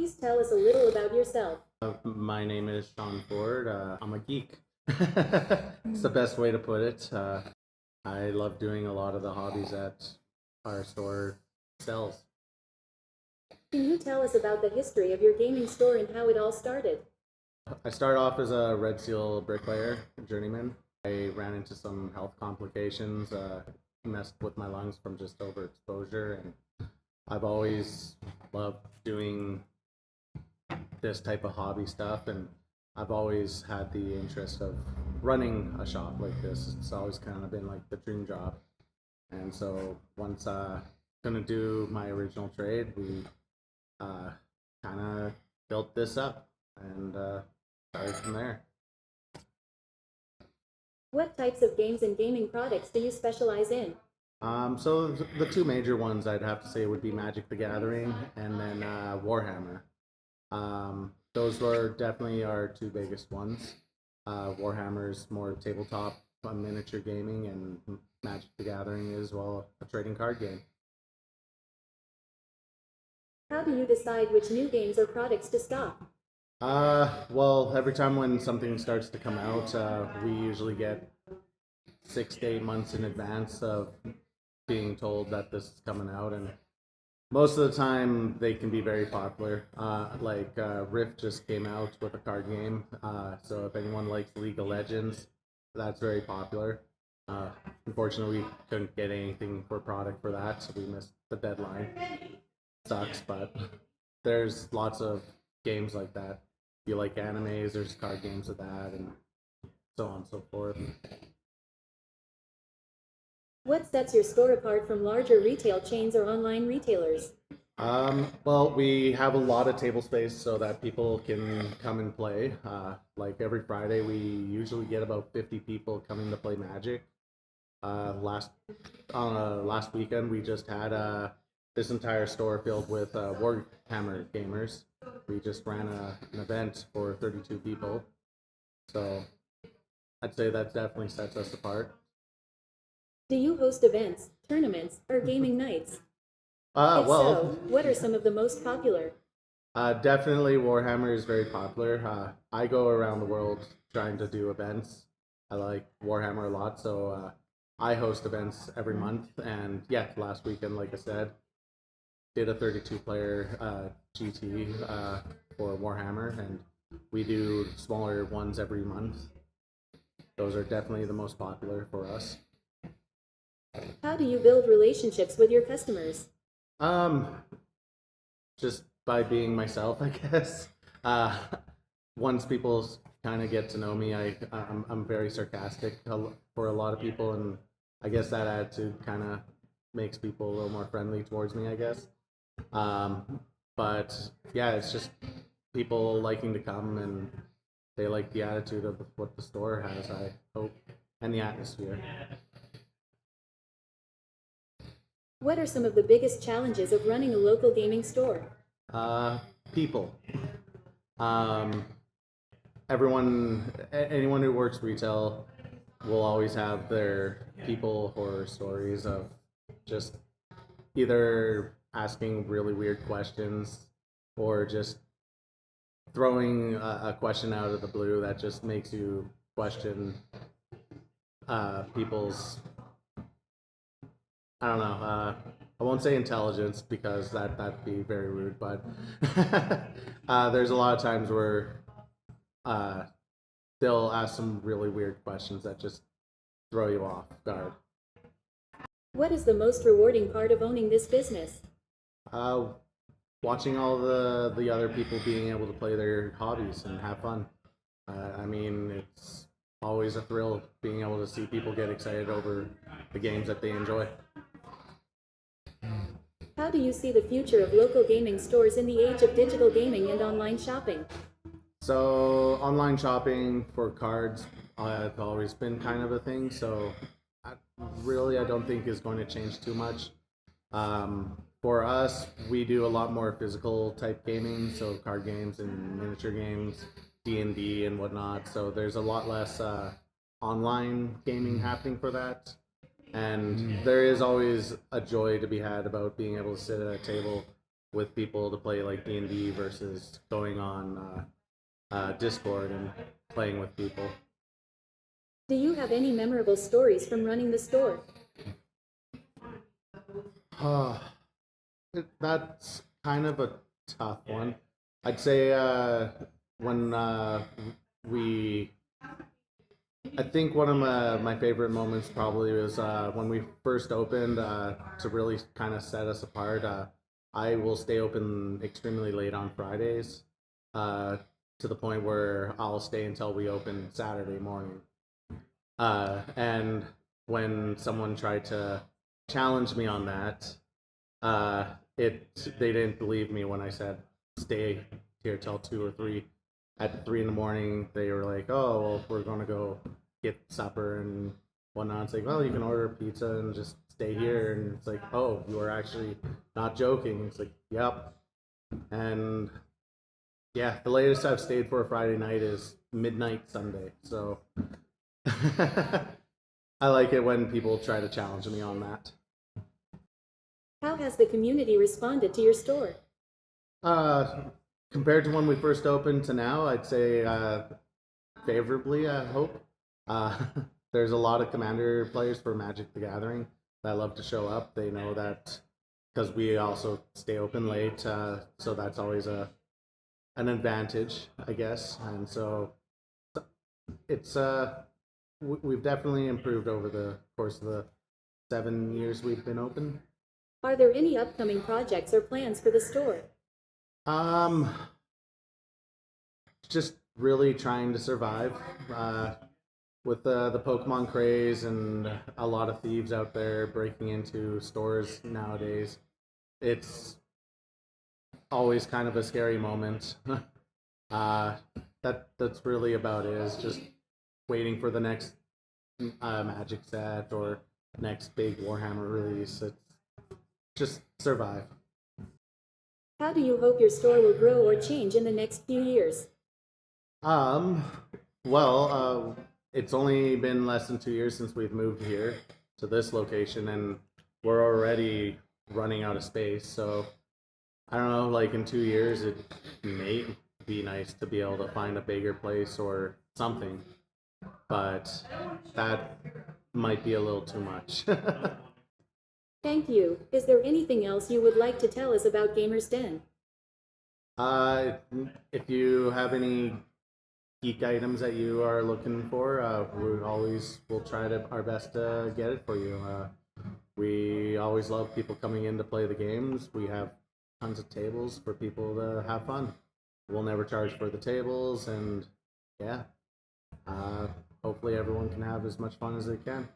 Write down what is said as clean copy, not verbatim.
Please tell us a little about yourself. My name is Shawn Ford. I'm a geek. It's the best way to put it. I love doing a lot of the hobbies that our store sells. Can you tell us about the history of your gaming store and how it all started? I started off as a Red Seal bricklayer, journeyman. I ran into some health complications, messed with my lungs from just overexposure, and I've always loved doing this type of hobby stuff, and I've always had the interest of running a shop like this. It's always kind of been like the dream job. And so once I couldn't do my original trade, we kind of built this up and started from there. What types of games and gaming products do you specialize in? So the two major ones I'd have to say would be Magic the Gathering and then Warhammer. Those were definitely our two biggest ones. Warhammer's more tabletop, miniature gaming, and Magic the Gathering is, well, a trading card game. How do you decide which new games or products to stock? Well, every time when something starts to come out, we usually get 6 to 8 months in advance of being told that this is coming out, and most of the time they can be very popular. Rift just came out with a card game, so if anyone likes League of Legends, that's very popular. Unfortunately, we couldn't get anything for product for that, so we missed the deadline. Sucks, but there's lots of games like that. If you like animes, there's card games of that, and so on and so forth. What sets your store apart from larger retail chains or online retailers? Well, we have a lot of table space so that people can come and play. Like every Friday, we usually get about 50 people coming to play Magic. Last weekend, we just had this entire store filled with Warhammer gamers. We just ran an event for 32 people. So I'd say that definitely sets us apart. Do you host events, tournaments, or gaming nights? If Well, so, what are some of the most popular? Definitely Warhammer is very popular. I go around the world trying to do events. I like Warhammer a lot, so I host events every month. And yeah, last weekend, like I said, did a 32-player GT for Warhammer, and we do smaller ones every month. Those are definitely the most popular for us. How do you build relationships with your customers? Just by being myself, I guess. Once people kind of get to know me, I'm very sarcastic for a lot of people, and I guess that attitude kind of makes people a little more friendly towards me, I guess. But yeah, it's just people liking to come, and they like the attitude of what the store has, I hope, and the atmosphere. What are some of the biggest challenges of running a local gaming store? People. Anyone who works retail will always have their people horror stories of just either asking really weird questions or just throwing a question out of the blue that just makes you question people's, I don't know, I won't say intelligence because that'd be very rude, but there's a lot of times where they'll ask some really weird questions that just throw you off guard. What is the most rewarding part of owning this business? Watching all the other people being able to play their hobbies and have fun. I mean, it's always a thrill being able to see people get excited over the games that they enjoy. How do you see the future of local gaming stores in the age of digital gaming and online shopping? So online shopping for cards have always been kind of a thing, so I don't think is going to change too much. For us, we do a lot more physical type gaming, so card games and miniature games, D&D and whatnot, so there's a lot less online gaming happening for that. And there is always a joy to be had about being able to sit at a table with people to play like D&D versus going on Discord and playing with people. Do you have any memorable stories from running the store? That's kind of a tough one. I'd say when we, I think one of my favorite moments probably was when we first opened to really kind of set us apart. I will stay open extremely late on Fridays to the point where I'll stay until we open Saturday morning. And when someone tried to challenge me on that, they didn't believe me when I said stay here till 2 or 3. At 3 in the morning, they were like, "Oh, well, we're gonna go get supper and whatnot." It's like, "Well, you can order pizza and just stay here." And it's like, "Oh, you are actually not joking." It's like, "Yep." And yeah, the latest I've stayed for a Friday night is midnight Sunday. So I like it when people try to challenge me on that. How has the community responded to your store? Compared to when we first opened to now, I'd say favorably, I hope. Uh, there's a lot of Commander players for Magic the Gathering that love to show up. They know that because we also stay open late, so that's always an advantage, I guess. And so it's we've definitely improved over the course of the 7 years we've been open. Are there any upcoming projects or plans for the store? Um, just really trying to survive with the Pokemon craze and a lot of thieves out there breaking into stores nowadays. It's always kind of a scary moment. That's really about it. Is just waiting for the next Magic set or next big Warhammer release. It's just survive. How do you hope your store will grow or change in the next few years? Um, well, it's only been less than 2 years since we've moved here to this location, and we're already running out of space. So I don't know, like in 2 years, it may be nice to be able to find a bigger place or something, but that might be a little too much. Thank you. Is there anything else you would like to tell us about Gamer's Den? Uh, if you have any geek items that you are looking for, we always will try our best to get it for you. We always love people coming in to play the games. We have tons of tables for people to have fun. We'll never charge for the tables, and yeah, hopefully everyone can have as much fun as they can.